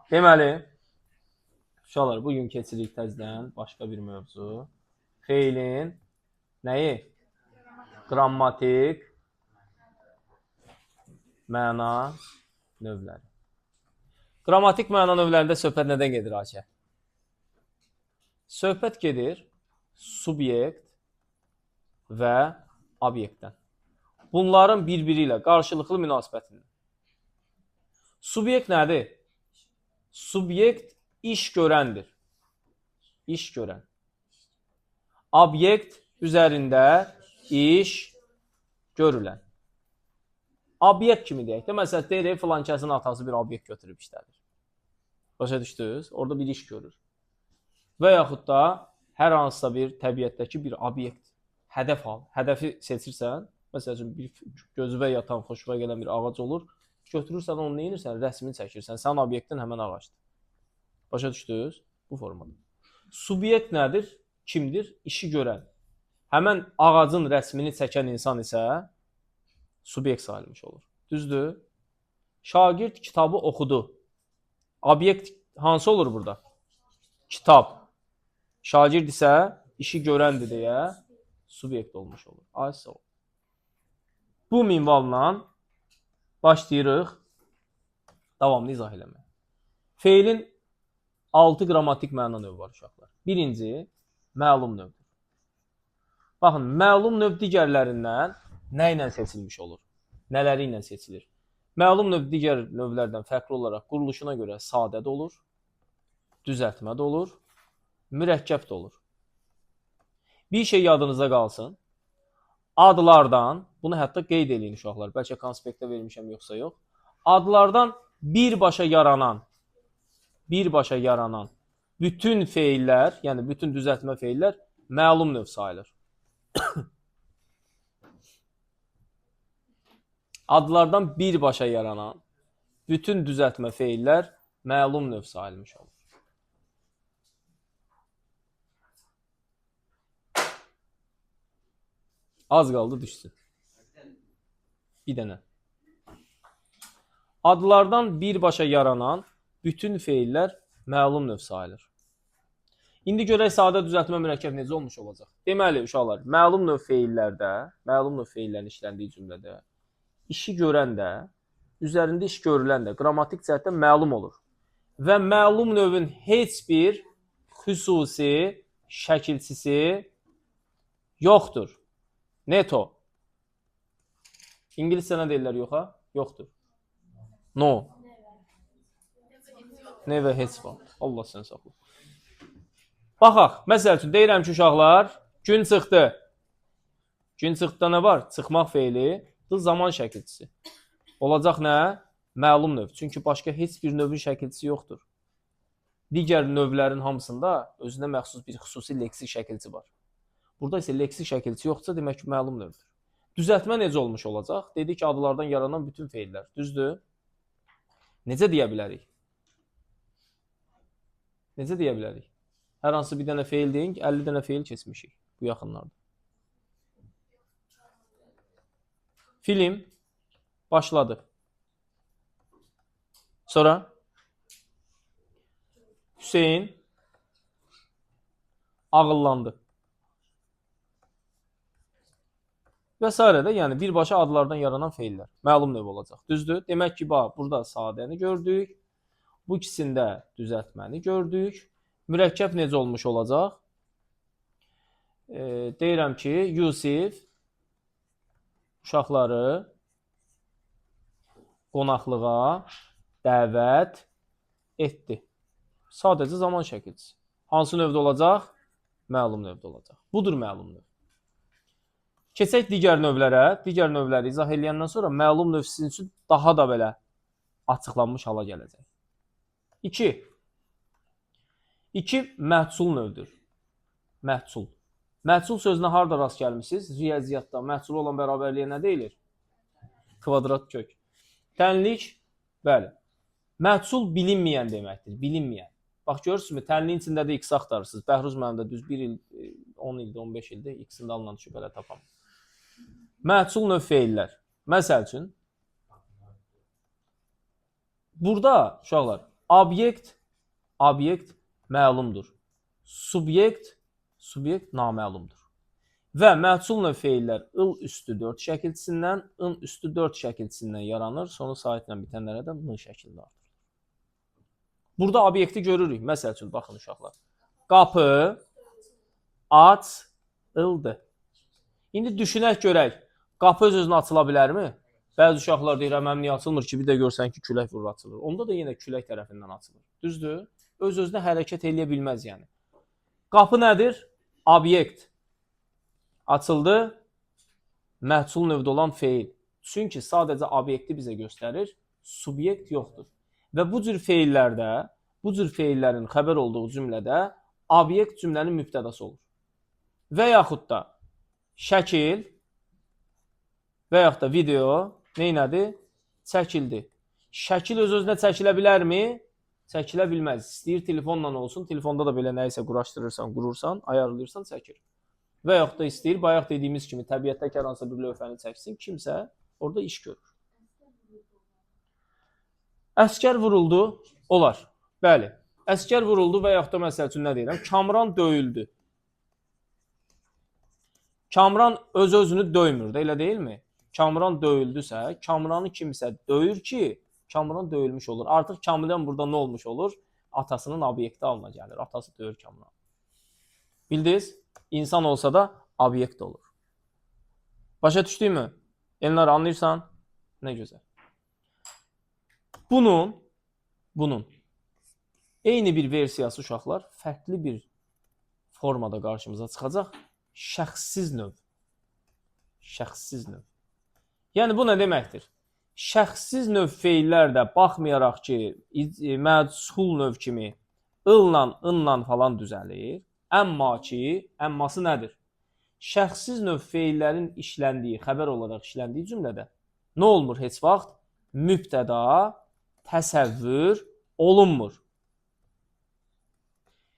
Deməli, uşaqlar, bugün keçirik təzdən başqa bir mövzu. Feilin nəyi? Qrammatik məna növləri. Qrammatik məna növlərində söhbət nədən gedir, Akə? Söhbət gedir subyekt və obyektdən. Bunların bir-biri ilə qarşılıqlı münasibətindən. Subyekt nədir? Subyekt iş görəndir. İş görən. Obyekt üzərində iş görülən. Obyekt kimi deyək də, məsələn, deyək, filan kəsin atası bir obyekt götürüb işlədir. Başa düşdünüz? Orada bir iş görür. Və yaxud da hər hansısa bir təbiətdəki bir obyekt, hədəf al. Hədəfi seçirsən, məsələn, bir gözüvə yatan, xoşuna gələn bir ağac olur. Götürürsən, onu nə edirsən? Rəsmini çəkirsən. Sənin obyektin həmən ağacdır. Başa düşdünüz? Bu formada. Subyekt nədir? Kimdir? İşi görən. Həmən ağacın rəsmini çəkən insan isə subyekt sayılmış olur. Düzdür? Şagird kitabı oxudu. Obyekt hansı olur burada? Kitab. Şagird isə işi görəndir deyə subyekt olmuş olur. Aysa o. Bu minvalla başlayırıq davamlı izah eləməyə. Feilin 6 qrammatik məna növü var uşaqlar. Birinci, məlum növdür. Baxın, məlum növ digərlərindən nə ilə seçilmiş olur? Nələri ilə seçilir? Məlum növ digər növlərdən fərqli olaraq quruluşuna görə sadə də olur, düzəltmə də olur, mürəkkəb də olur. Bir şey yadınızda qalsın. Adlardan, bunu hətta qeyd edin uşaqlar, bəlkə konspektdə vermişəm yoxsa yox. Adlardan birbaşa yaranan bütün feillər, yəni bütün düzəltmə feillər məlum növ sayılır. Adlardan birbaşa yaranan bütün düzəltmə feillər məlum növ sayılmış olur. Az qaldı düşsün. Bir dənə. Adlardan birbaşa yaranan bütün feillər məlum növ sayılır. İndi görək sadə düzəltmə mürəkkəb necə olmuş olacaq. Deməli, uşaqlar, məlum növ feillərin işləndiyi cümlədə işi görən də, üzərində iş görülən də qrammatik cəhətdən məlum olur. Və məlum növün heç bir xüsusi şəkilçisi yoxdur. Neto. İngiliscə nə deyirlər yoxa? Yoxdur. No. Never heç var. Allah səni saxla. Baxaq, məsəl üçün deyirəm ki, uşaqlar, gün çıxdı. Gün çıxdıda nə var? Çıxmaq feili, zaman şəkilçisi. Olacaq nə? Məlum növ. Çünki başqa heç bir növün şəkilçisi yoxdur. Digər növlərin hamısında özünə məxsus bir xüsusi leksik şəkilçi var. Burada isə leksik şəkilçi yoxsa demək ki, məlum növdür. Düzəltmə necə olmuş olacaq? Dedik ki, adlardan yaranan bütün feillər. Düzdür? Necə deyə bilərik? Necə deyə bilərik? Hər hansı bir dənə feil deyin ki, 50 dənə feil keçmişik bu yaxınlarda. Film başladı. Sonra Hüseyin ağıllandı. Və s. də, yəni birbaşa adlardan yaranan feillər. Məlum növ olacaq. Düzdür? Demək ki, burada sadəni gördük. Bu ikisində düzəltməni gördük. Mürəkkəb necə olmuş olacaq? Deyirəm ki, Yusif uşaqları qonaqlığa dəvət etdi. Sadəcə zaman şəkilçisi. Hansı növdə olacaq? Məlum növdə olacaq. Budur məlum növ. Keçək digər növlərə. Digər növləri izah edəndən sonra məlum növ sizin üçün daha da belə açıqlanmış hala gələcək. 2 məhsul növdür. Məhsul. Məhsul sözünə harda rast gəlmişsiniz? Riyaziyyatda məhsul olan bərabərliyə nə deyilir? Kvadrat kök. Tənlik, bəli. Məhsul bilinməyən deməkdir. Bilinməyən. Bax, görürsünüzmü? Tənliyin içində də x axtarırsınız. Bəhruz mənim də düz 1 il, 10 ildə, 15 ildə x-ində alınan şübhələ tapam. Məhsul növ feillər. Məsəl üçün, burada, uşaqlar, Obyekt məlumdur. Subyekt naməlumdur. Və məhsul növ feillər ıl üstü 4 şəkilçisindən, ın üstü 4 şəkilçisindən yaranır. Sonu saitlə bitənlərə də n şəklində artırılır. Burada obyekti görürük. Məsəl üçün, baxın uşaqlar. Qapı açıldı. İndi düşünək görək. Qapı öz-özünə açıla bilərmi? Bəzi uşaqlar deyir, mənim niyə açılmır ki, bir də görsən ki, külək vurur açılır. Onda da yenə külək tərəfindən açılır. Düzdür? Öz-özünə hərəkət eləyə bilməz yəni. Qapı nədir? Obyekt. Açıldı. Məhsul növdə olan feil. Çünki sadəcə obyekti bizə göstərir. Subyekt yoxdur. Və bu cür feillərdə, bu cür feillərin xəbər olduğu cümlədə obyekt cümlənin mübtədası olur. Və yaxud da şəkil və yaxud da video neynədir? Çəkildi. Şəkil öz-özünə çəkilə bilərmi? Çəkilə bilməz. İstəyir telefonla olsun. Telefonda da belə nəyisə quraşdırırsan, qurursan, ayarlayırsan, çəkir. Və yaxud da istəyir, bayaq dediyimiz kimi təbiətdə hər hansı bir lövhəni çəksin, kimsə orada iş görür. Əskər vuruldu, olar. Bəli. Əskər vuruldu və yaxud da məsəl üçün nə deyirəm? Kamran döyüldü. Kamran öz-özünü döymür də, elə deyilmi? Kamran döyüldüsə, Kamranı kimsə döyür ki, Kamran döyülmüş olur. Artıq Kamran burada nə olmuş olur? Atasının obyekti halına gəlir. Atası döyür Kamranı. Bildiniz? İnsan olsa da obyekt olur. Başa düşdüyümü? Elnar anlayırsan? Nə gözəl. Bunun eyni bir versiyası uşaqlar fərqli bir formada qarşımıza çıxacaq. Şəxssiz növ. Şəxssiz növ. Yəni bu nə deməkdir? Şəxssiz növ feillər də baxmayaraq ki, məchul növ kimi ılla, ınla falan düzəlir. Əmması nədir? Şəxssiz növ feillərin işləndiyi, xəbər olaraq işləndiyi cümlədə nə olmur heç vaxt? Mübtəda təsəvvür olunmur.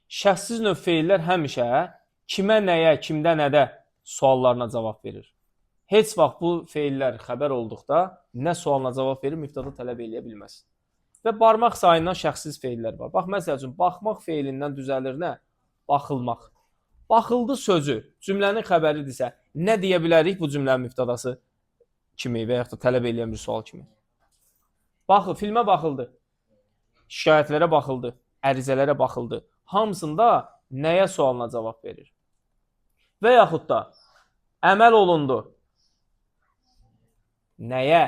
Şəxssiz növ feillər həmişə kimə, nəyə, kimdə, nədə suallarına cavab verir. Heç vaxt bu feillər xəbər olduqda nə sualına cavab verir, mübtəda tələb eləyə bilməz. Və barmaq sayından şəxssiz feillər var. Bax, məsəl üçün, baxmaq feilindən düzəlir nə? Baxılmaq. Baxıldı sözü cümlənin xəbəridirsə, nə deyə bilərik bu cümlənin mübtədası kimi və yaxud da tələb eləyən bir sual kimi? Baxın, filmə baxıldı, şikayətlərə baxıldı, ərizələrə baxıldı. Hamısında nəyə sualına cavab verir? Və yaxud da əməl olundu. Nəyə?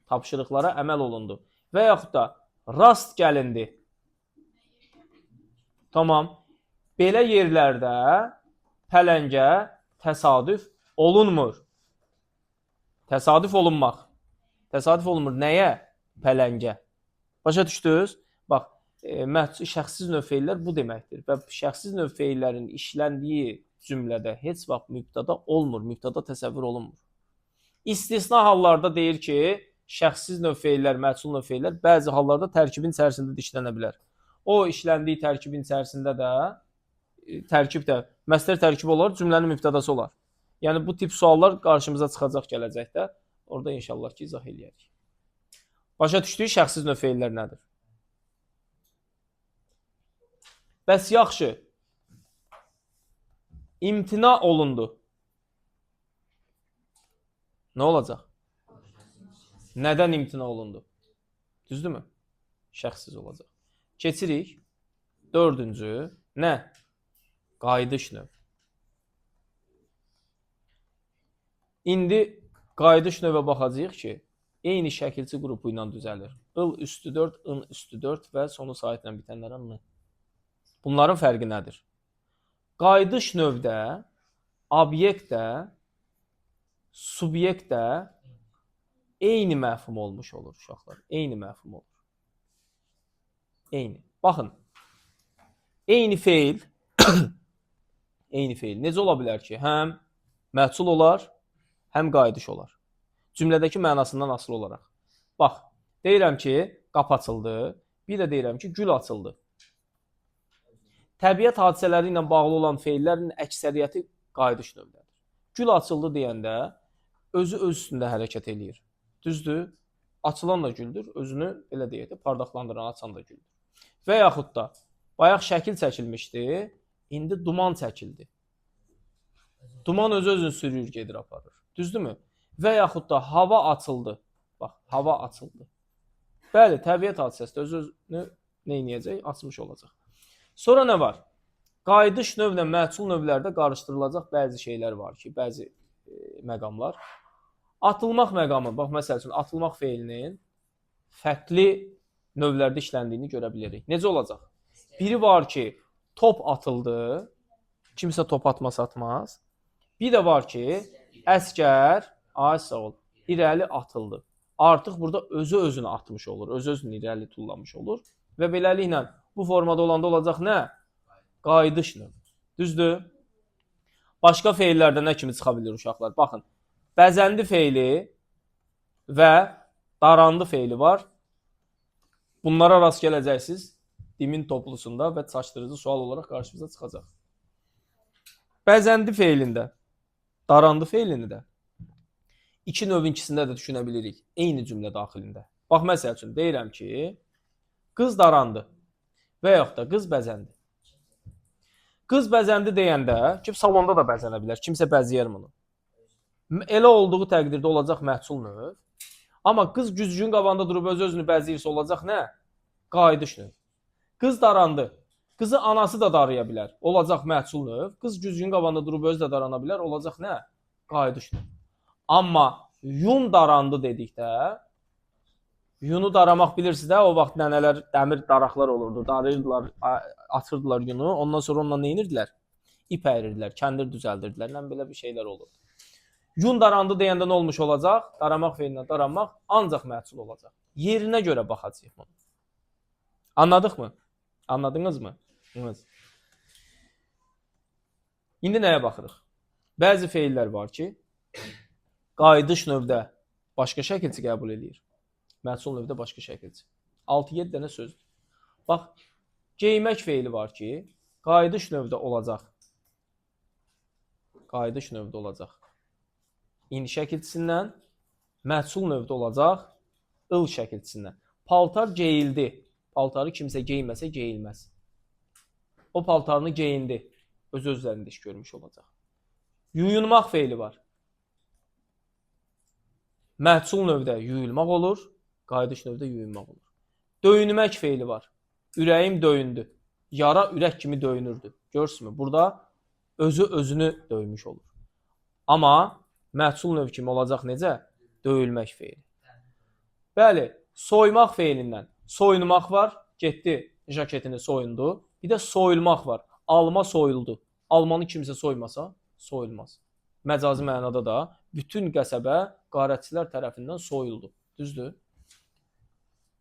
Tapşırıqlara əməl olundu. Və yaxud da rast gəlindi. Tamam. Belə yerlərdə pələngə təsadüf olunmur. Təsadüf olunmaq. Təsadüf olunmur. Nəyə? Pələngə. Başa düşdünüz? Bax, şəxssiz növ feillər bu deməkdir. Və şəxssiz növ feillərin işləndiyi cümlədə heç vaxt mübtəda olmur. Mübtəda təsəvvür olunmur. İstisna hallarda deyir ki, şəxssiz növ feillər, məchul növ feillər bəzi hallarda tərkibin içərisində də işlənə bilər. O işləndiyi tərkibin içərisində də tərkibdə məsdər tərkibi olar, cümlənin mübtədası olar. Yəni bu tip suallar qarşımıza çıxacaq gələcəkdə. Orada inşallah ki, izah eləyərik. Başa düşdük, şəxssiz növ feillər nədir? Bəs yaxşı, imtina olundu. Nə olacaq? Nədən imtina olundu? Düzdürmü? Şəxssiz olacaq. Keçirik. Dördüncü. Nə? Qayıdış növ. İndi qayıdış növə baxacağıq ki, eyni şəkilçi qrupu ilə düzəlir. Il üstü 4, ın üstü 4 və sonu saitlə bitənlərə n. Bunların fərqi nədir? Qayıdış növdə obyekt də, subyekt də eyni məfhum olmuş olur uşaqlar. Eyni məfhum olur. Eyni. Baxın. Eyni feil eyni feil necə ola bilər ki, həm məchul olar, həm qayıdış olar. Cümlədəki mənasından asılı olaraq. Bax, deyirəm ki, qapı açıldı, bir də deyirəm ki, gül açıldı. Təbiət hadisələri ilə bağlı olan feillərin əksəriyyəti qayıdış növdədir. Gül açıldı deyəndə özü öz üstündə hərəkət eləyir. Düzdür? Açılan da güldür, özünü belə deyək də, pardaqlandıran, açan da güldür. Və yaxud da bayaq şəkil çəkilmişdi, indi duman çəkildi. Duman özünü sürür, gedir, aparır. Düzdürmü? Və yaxud da hava açıldı. Bax, hava açıldı. Bəli, təbiət hadisəsi öz-özünü nə edəcək? Açmış olacaq. Sonra nə var? Qayıdış növlə məhsul növlərdə qarışdırılacaq bəzi şeylər var ki, bəzi məqamlar. Atılmaq məqamı, bax, məsəl üçün, atılmaq feilinin fərqli növlərdə işləndiyini görə bilirik. Necə olacaq? Biri var ki, top atıldı, kimsə top atmaz atmaz. Bir də var ki, əskər, ay sağ ol, irəli atıldı. Artıq burada özü-özünü atmış olur, özü-özünü irəli tullamış olur. Və beləliklə bu formada olanda olacaq nə? Qayıdış növü. Düzdür? Başqa feillərdə nə kimi çıxa bilir uşaqlar? Baxın, bəzəndi feili və darandı feili var. Bunlara rast gələcəksiniz dimin toplusunda və çaşdırıcı sual olaraq qarşımıza çıxacaq. Bəzəndi feilində, darandı feilini də iki növün ikisində də düşünə bilirik. Eyni cümlə daxilində. Bax, məsəl üçün, deyirəm ki, qız darandı və yaxud da qız bəzəndi. Qız bəzəndi deyəndə, ki, salonda da bəzənə bilər, kimsə bəzəyər bunu. Elə olduğu təqdirdə olacaq məhsul növ. Amma qız güzgün qabağında durub öz-özünü bəzəyirsə olacaq nə? Qayıdış növ. Qız darandı. Qızı anası da daraya bilər. Olacaq məhsul növ. Qız güzgün qabağında durub özü də darana bilər. Olacaq nə? Qayıdış növ. Amma yun darandı dedikdə, yunu daramaq bilirsiniz də, o vaxt nənələr dəmir daraqlar olurdu. Darayırdılar, atırdılar yunu. Ondan sonra onunla nə edirdilər? İp əyirirdilər, kəndir düzəldirdilər. Belə bir şeylər olurdu. Yun darandı deyəndə nə olmuş olacaq? Daramaq feilindən daranmaq ancaq məhsul olacaq. Yerinə görə baxacağıq bunu. Anladıq mı? Anladınız mı? İndi nəyə baxırıq? Bəzi feillər var ki, qayıdış növdə başqa şəkilçi qəbul edir. Məhsul növdə başqa şəkilçi. 6-7 dənə sözdür. Bax, geymək feili var ki, qayıdış növdə olacaq. Qayıdış növdə olacaq. İn şəkilçisindən, məhsul növdə olacaq ıl şəkilçisindən. Paltar geyildi. Paltarı kimsə geyməsə geyilməz. O paltarını geyindi. Öz-özlərində iş görmüş olacaq. Yuyunmaq feili var. Məhsul növdə yuyulmaq olur, qayıdış növdə yuyunmaq olur. Döyünmək feili var. Ürəyim döyündü. Yara ürək kimi döyünürdü. Görürsünüzmü? Burada özü-özünü döymüş olur. Amma məhsul növ kimi olacaq necə? Döyülmək feili. Bəli, soymaq feilindən soyunmaq var. Getdi, jaketini soyundu. Bir də soyulmaq var. Alma soyuldu. Almanı kimsə soymasa, soyulmaz. Məcazi mənada da bütün qəsəbə qarətçilər tərəfindən soyuldu. Düzdür?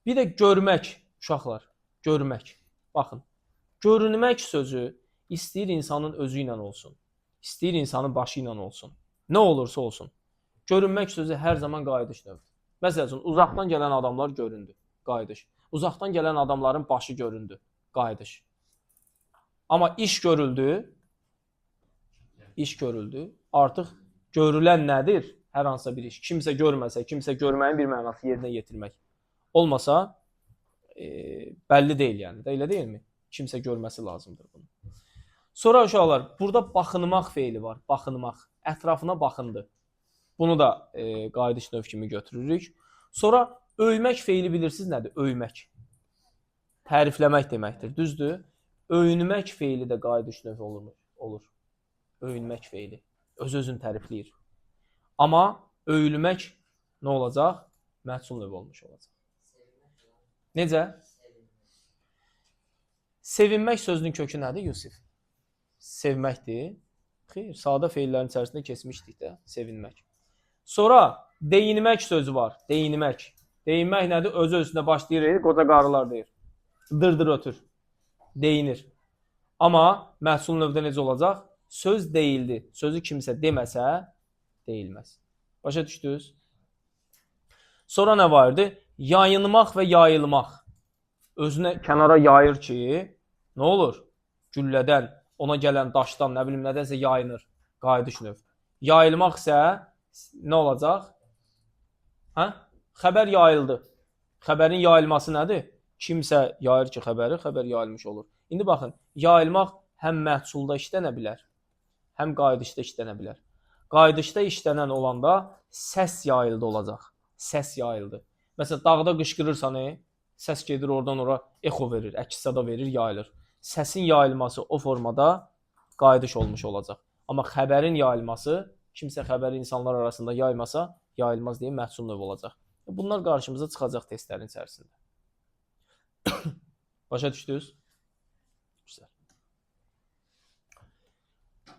Bir də görmək, uşaqlar, görmək. Baxın, görünmək sözü istəyir insanın özü ilə olsun, istəyir insanın başı ilə olsun. Nə olursa olsun. Görünmək sözü hər zaman qayıdış növüdür. Məsəl üçün, uzaqdan gələn adamlar göründü, qayıdış. Uzaqdan gələn adamların başı göründü, qayıdış. Amma iş görüldü, artıq görülən nədir? Hər hansısa bir iş. Kimsə görməsə, kimsə görməyin bir mənası yerinə yetirmək. Olmasa, bəlli deyil yəni. Elə deyilmi? Kimsə görməsi lazımdır bunu. Sonra uşaqlar, burada baxınmaq feili var. Baxınmaq. Ətrafına baxındı. Bunu da qayıdış növ kimi götürürük. Sonra öymək feili bilirsiniz nədir? Öymək. Tərifləmək deməkdir. Düzdür? Öyünmək feili də qayıdış növ olur. Öyünmək feili. Öz-özünü tərifləyir. Amma öyülmək nə olacaq? Məhsul növ olmuş olacaq. Necə? Sevinmək sözünün kökü nədir, Yusif? Sevməkdir. Xeyr, sadə feillərin içərisində keçmişdik də, sevinmək. Sonra deyinmək sözü var. Deyinmək. Deyinmək nədir? Öz-özünə başlayır, qoca qarılar deyir. Dırdır ötür. Deyinir. Amma məhsul növdə necə olacaq? Söz deyildi. Sözü kimsə deməsə, deyilməz. Başa düşdünüz? Sonra nə vardı? Yayınmaq və yayılmaq. Özünə kənara yayır ki, nə olur? Güllədən, ona gələn daşdan, nə bilim, nədənsə yayınır. Qayıdış növ. Yayılmaq isə nə olacaq? Xəbər yayıldı. Xəbərin yayılması nədir? Kimsə yayır ki, xəbəri, xəbər yayılmış olur. İndi baxın, yayılmaq həm məhsulda işlənə bilər, həm qayıdışda işlənə bilər. Qayıdışda işlənən olanda səs yayıldı olacaq. Səs yayıldı. Məsələn, dağda qışqırırsan, səs gedir oradan ora, echo verir, əks-səda verir, yayılır. Səsin yayılması o formada qayıdış olmuş olacaq. Amma xəbərin yayılması, kimsə xəbəri insanlar arasında yaymasa, yayılmaz deyə məhsul növü olacaq. Bunlar qarşımıza çıxacaq testlərin içərisində. Başa düşdünüz? Güzel.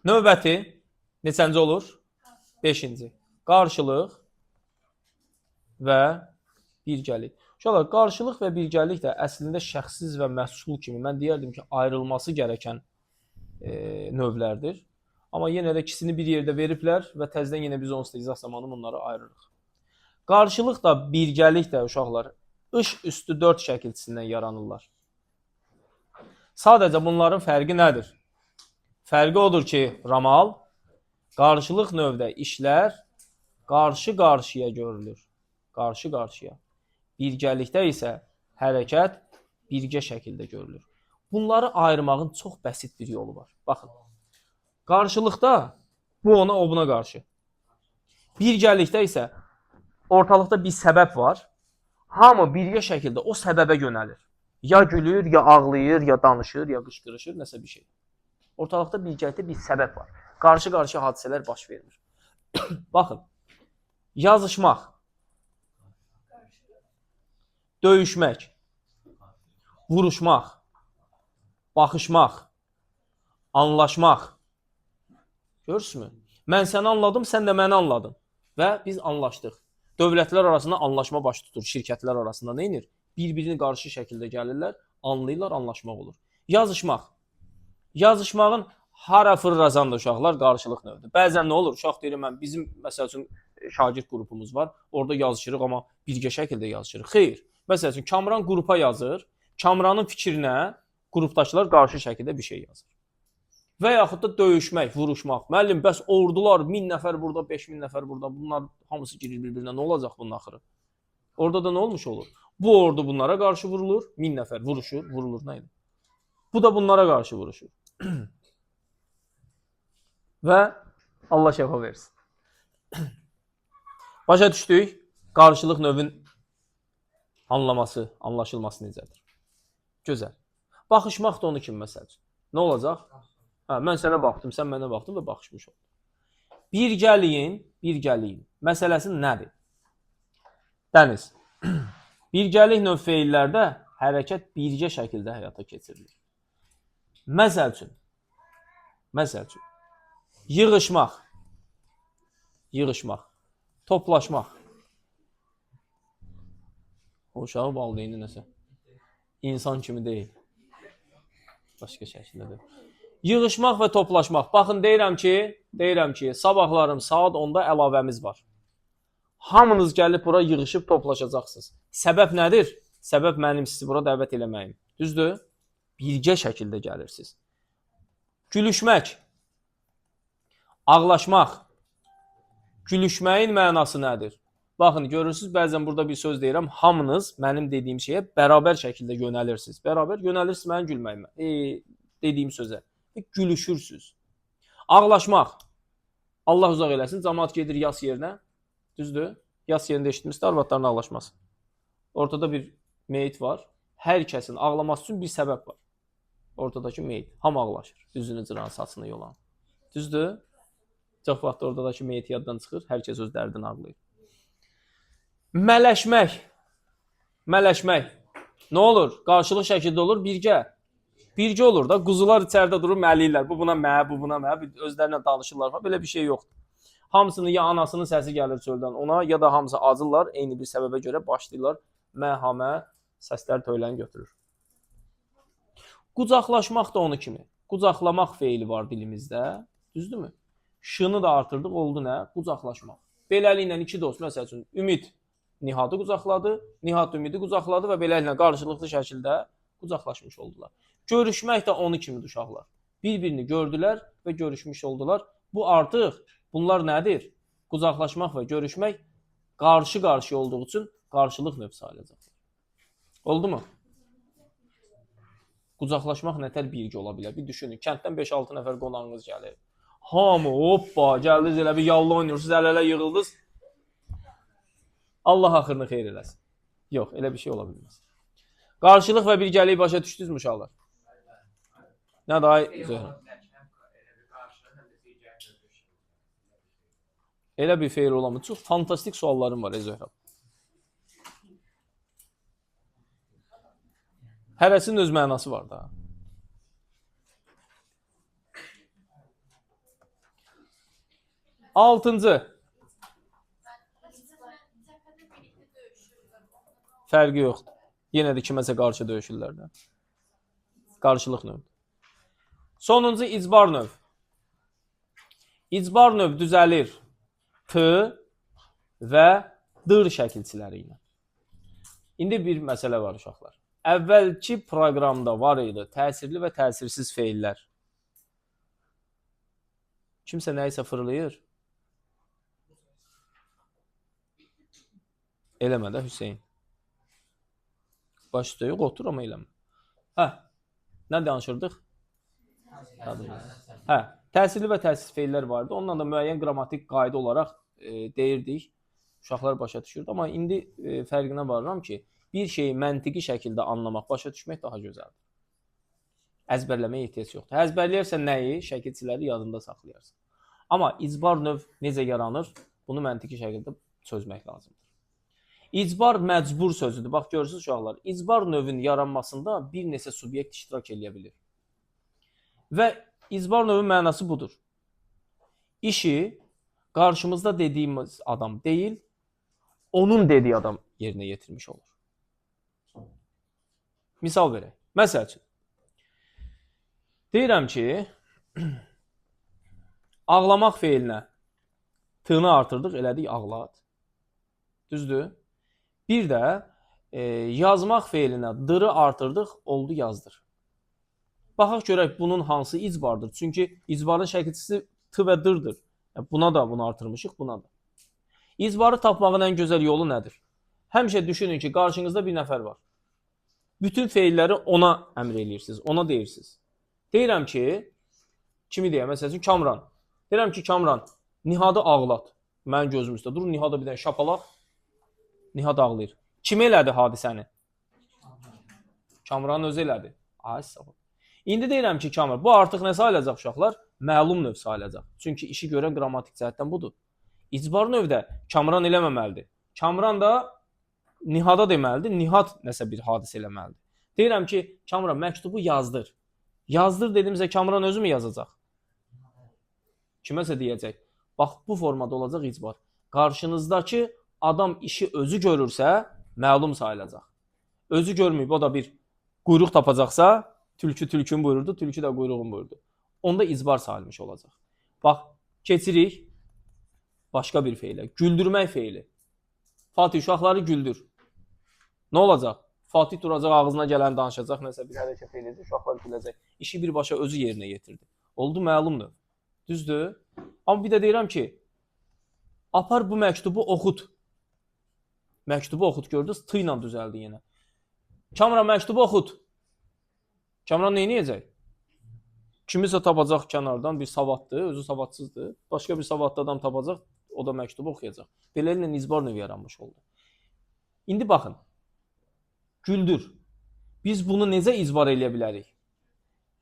Növbəti neçənci olur? 5-ci. Qarşılıq və birgəlik. Uşaqlar, qarşılıq və birgəlik də əslində şəxssiz və məhsul kimi mən deyərdim ki, ayrılması gərəkən növlərdir. Amma yenə də ikisini bir yerdə veriblər və təzədən yenə biz onsuz da izah zamanı bunları ayırırıq. Qarşılıq da birgəlik də uşaqlar iş üstü 4 şəkilçisindən yaranırlar. Sadəcə bunların fərqi nədir? Fərqi odur ki, ramal, qarşılıq növdə işlər qarşı-qarşıya görülür. Qarşı-qarşıya. Birgəlikdə isə hərəkət birgə şəkildə görülür. Bunları ayırmağın çox bəsit bir yolu var. Baxın, qarşılıqda bu ona, o buna qarşı. Birgəlikdə isə ortalıqda bir səbəb var. Hamı birgə şəkildə o səbəbə yönəlir. Ya gülür, ya ağlayır, ya danışır, ya qışqırışır, nəsə bir şey. Ortalıqda birgəlikdə bir səbəb var. Qarşı-qarşı hadisələr baş verir. Baxın, yazışmaq, döyüşmək, vuruşmaq, baxışmaq, anlaşmaq. Görürsünüzmü? Mən səni anladım, sən də məni anladın və biz anlaşdıq. Dövlətlər arasında anlaşma baş tutur, şirkətlər arasında nə edir? Bir-birini qarşı şəkildə gəlirlər, anlayırlar, anlaşmaq olur. Yazışmaq. Yazışmağın hara fırrazandır uşaqlar, qarşılıq növüdür. Bəzən nə olur? Uşaq deyir, mən bizim məsəl üçün şagird qrupumuz var, orada yazışırıq, amma birgə şəkildə yazışırıq. Xeyr. Məsəl üçün Kamran qrupa yazır, Kamranın fikrinə qrupdakılar qarşı şəkildə bir şey yazır. Və yaxud da döyüşmək, vuruşmaq. Müəllim, bəs ordular 1000 nəfər burada, 5000 nəfər burada, bunlar hamısı girir bir-birinə. Nə olacaq bunun axırı? Orada da nə olmuş olur? Bu ordu bunlara qarşı vurulur, 1000 nəfər vuruşur, vurulur, nə idi? Bu da bunlara qarşı vuruşur. Və Allah şəfa versin. Başa düşdük, qarşılıq növün anlaması, anlaşılması necədir? Gözəl. Baxışmaq da onu kimi məsəl üçün. Nə olacaq? Mən sənə baxdım, sən mənə baxdın və baxışmış oldun. Birgəliyin məsələsi nədir? Dəniz, birgəlik növ feillərdə hərəkət birgə şəkildə həyata keçirilir. Məsəl üçün, yığışmaq, toplaşmaq. O uşağı valideyni nəsə, insan kimi deyil, başqa şəkildə deyil. Yığışmaq və toplaşmaq. Baxın, deyirəm ki, sabahlarım saat 10-da əlavəmiz var. Hamınız gəlib bura yığışıb toplaşacaqsınız. Səbəb nədir? Səbəb mənim sizi bura dəvət eləməyim. Düzdür? Birgə şəkildə gəlirsiniz. Gülüşmək, ağlaşmaq. Gülüşməyin mənası nədir? Baxın, görürsünüz, bəzən burada bir söz deyirəm. Hamınız mənim dediyim şeyə bərabər şəkildə yönəlirsiniz. Bərabər yönəlirsiniz mənim gülməyimə. Dediyim sözə. Gülüşürsünüz. Ağlaşmaq. Allah uzaq eləsin, cəmaət gedir yas yerinə. Düzdür? Yas yerində eşitmişsə arvadların ağlaşması. Ortada bir meyit var. Hər kəsin ağlaması üçün bir səbəb var. Ortadakı meyit. Hamı ağlaşır. Üzünü cıran, saçını yolan. Düzdür? Çox vaxt oradakı meyit yaddan çıxır. Hər kəs öz dərdini ağlayır. Mələşmək. Nə olur? Qarşılıq şəkildə olur, birgə olur da. Quzular içəridə durur, məliyirlər. Bu buna bu buna özlərinə danışırlar falan. Belə bir şey yoxdur. Hamısının ya anasının səsi gəlir çöldən ona, ya da hamısı acırlar, eyni bir səbəbə görə başlayırlar. Məhəmə səslər töyləni götürür. Qucaqlaşmaq da onu kimi. Qucaqlamaq feili var dilimizdə. Düzdürmü? Şını da artırdıq, oldu nə? Qucaqlaşmaq. Beləliklə iki dost, məsəl üçün, Ümid Nihadı qucaqladı, Nihad Ümidi qucaqladı və beləliklə qarşılıqlı şəkildə qucaqlaşmış oldular. Görüşmək də onu kimi uşaqlar. Bir-birini gördülər və görüşmüş oldular. Bu artıq, bunlar nədir? Qucaqlaşmaq və görüşmək qarşı-qarşıya olduğu üçün qarşılıq növ sayılacaq. Oldu mu? Qucaqlaşmaq nətər birgə ola bilər? Bir düşünün, kənddən 5-6 nəfər qonağınız gəlir. Hamı, hoppa, gəldiniz elə bir yallı oynuyorsunuz, əl-ələ yığıldınız. Allah axırını xeyir eləsin. Yox, elə bir şey ola bilməz. Qarşılıq və birgəliyi başa düşdünüzmü uşaqlar? Nə daha Zöhrə? Elə bir feil olamır. Çox fantastik suallarım var Zöhrə. Hərəsinin öz mənası var da. Altıncı. Fərqi yoxdur. Yenə də kiməsə qarşı döyüşürlər də. Qarşılıq növ. Sonuncu icbar növ. İcbar növ düzəlir t və dır şəkilçiləri ilə. İndi bir məsələ var uşaqlar. Əvvəlki proqramda var idi təsirli və təsirsiz feillər. Kimsə nəyisə fırlayır? Eləmə də Hüseyin. Baş üstə yox, otur amma eləmə. Hə, nə danışırdıq? Hə, təsirli və təsirsiz feillər vardı. Onunla da müəyyən qrammatik qayda olaraq deyirdik. Uşaqlar başa düşürdü. Amma indi fərqinə varıram ki, bir şeyi məntiqi şəkildə anlamaq, başa düşmək daha gözəldir. Əzbərləməyə ehtiyac yoxdur. Əzbərləyərsən nəyi? Şəkilçiləri yadında saxlayarsan. Amma icbar növ necə yaranır? Bunu məntiqi şəkildə çözmək lazımdır. İcbar məcbur sözüdür. Bax, görürsünüz uşaqlar, icbar növün yaranmasında bir neçə subyekt iştirak edə bilir. Və icbar növün mənası budur. İşi qarşımızda dediyimiz adam deyil, onun dediyi adam yerinə yetirmiş olur. Misal verək. Məsəl üçün, deyirəm ki, ağlamaq feilinə t-nı artırdıq, elədik ağlat. Düzdür? Bir də yazmaq feilinə d-rı artırdıq, oldu yazdır. Baxaq görək bunun hansı icbardır. Çünki icbarın şəkilçisi t və d-dır. Buna da bunu artırmışıq, buna da. İcbarı tapmağın ən gözəl yolu nədir? Həmişə düşünün ki, qarşınızda bir nəfər var. Bütün feilləri ona əmr eləyirsiniz, ona deyirsiniz. Deyirəm ki, kimi deyəm? Məsəl üçün Kamran. Deyirəm ki, Kamran, Nihadı ağlat. Mənim gözüm üstə. Durun, Nihada bir dənə şapalaq. Nihad ağlayır. Kim elədi hadisəni? Kamranın özü elədi. Ay, sağ ol. İndi deyirəm ki, Kamran, bu artıq nə sayılacaq uşaqlar? Məlum növ sayılacaq. Çünki işi görən qrammatik cəhətdən budur. İcbar növdə Kamran eləməməlidir. Kamran da Nihada deməlidir. Nihad nəsə bir hadisə eləməlidir. Deyirəm ki, Kamran məktubu yazdır. Yazdır dedimizə Kamran özü mü yazacaq? Kiməsə deyəcək. Bax, bu formada olacaq icbar. Qarşınızdakı adam işi özü görürsə, məlum sayılacaq. Özü görməyib, o da bir quyruq tapacaqsa, tülkü tülkün buyurdu, tülkü də quyruğun buyurdu. Onda icbar sayılmış olacaq. Bax, keçirik başqa bir feilə. Güldürmək feili. Fatih, uşaqları güldür. Nə olacaq? Fatih duracaq, ağzına gələn danışacaq, nəsə bir hərəkət eləyəcək, uşaqlar güləcək. İşi birbaşa özü yerinə yetirdi. Oldu məlumdur. Düzdür? Amma bir də deyirəm ki, apar bu məktubu oxut. Məktubu oxut, gördünüz? T ilə düzəldi yenə. Kamran məktubu oxut. Kamran nə edəcək? Kimisə tapacaq kənardan, bir savaddır, özü savadsızdır. Başqa bir savadlı adam tapacaq, o da məktubu oxuyacaq. Beləliklə icbar növü yaranmış oldu. İndi baxın. Güldür. Biz bunu necə icbar eləyə bilərik?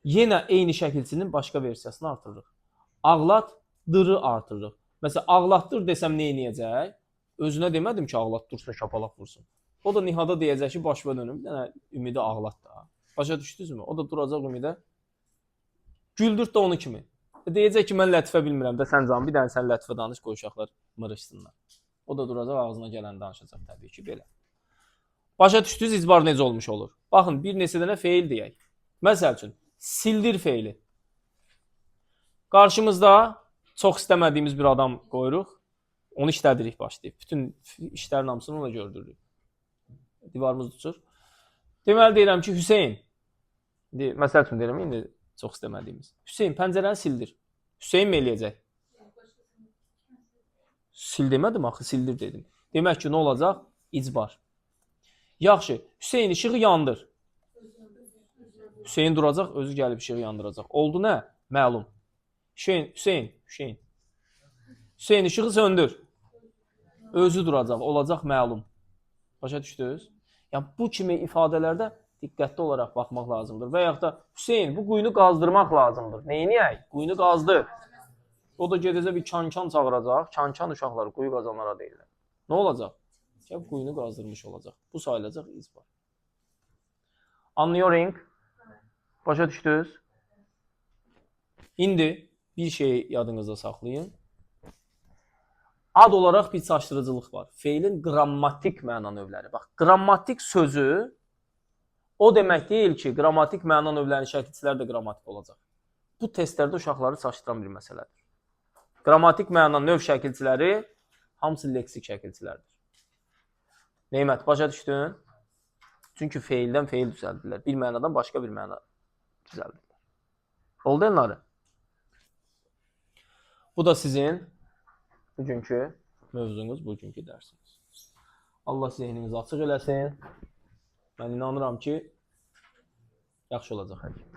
Yenə eyni şəkilçinin başqa versiyasını artırırıq. Ağlat, d-rı artırırıq. Məsələn, ağlatdır desəm nə edəcək? Özünə demədim ki, ağlat dursa şapalaq vursun. O da Nihada deyəcək ki, başıma dönüm, bir dənə Ümidi ağlat da. Başa düşdünüzmü? O da duracaq Ümidə. Güldürt də onu kimi. Deyəcək ki, mən lətifə bilmirəm də sən canım, bir dənə sən lətifə danış, qoy uşaqlar mırışsınlar. O da duracaq, ağzına gələn danışacaq təbii ki, belə. Başa düşdünüz, icbar necə olmuş olur? Baxın, bir neçə dənə feil deyək. Məsəl üçün, sildir feili. Qarşımızda çox istəmədiyimiz bir adam qoyuruq. Onu işlədirik başlayıb. Bütün işlərin hamısını ona gördürürük. Divarımız tutur. Deməli deyirəm ki, Hüseyin. Məsəl üçün deyirəm, indi çox istəmədiyimiz. Hüseyin, pəncərəni sildir. Hüseyin mi eləyəcək? Sil demədim, axı sildir dedim. Demək ki, nə olacaq? İcbar. Yaxşı, Hüseyin, işığı yandır. Hüseyn duracaq, özü gəlib işığı yandıracaq. Oldu nə? Məlum. Hüseyn. Hüseyn işığı söndür. Özü duracaq, olacaq məlum. Başa düşdünüz? Yəni bu kimi ifadələrdə diqqətli olaraq baxmaq lazımdır. Və yaxud da Hüseyn bu quyunu qazdırmaq lazımdır. Neyniyək? Quyunu qazdır. O da gedəcək bir kankan çağıracaq. Kankan uşaqları quyu qazanlara deyirlər. Nə olacaq? Ki quyunu qazdırmış olacaq. Bu sayılacaq iz var. Anlıyorum. Başa düşdünüz? İndi bir şeyi yadınızda saxlayın. Ad olaraq bir çaşdırıcılıq var. Feilin qrammatik məna növləri. Bax, qrammatik sözü o demək deyil ki, qrammatik məna növlərinin şəkilçiləri də qrammatik olacaq. Bu testlərdə uşaqları çaşdıran bir məsələdir. Qrammatik məna növ şəkilçiləri hamısı leksik şəkilçilərdir. Neymət, başa düşdün? Çünki feildən feil düzəldirlər. Bir mənadan başqa bir məna düzəldirlər. Oldu elləri? Bu da sizin bugünkü mövzunuz, bugünkü dərsiniz. Allah zehninizi açıq eləsin. Mən inanıram ki, yaxşı olacaq hər şey.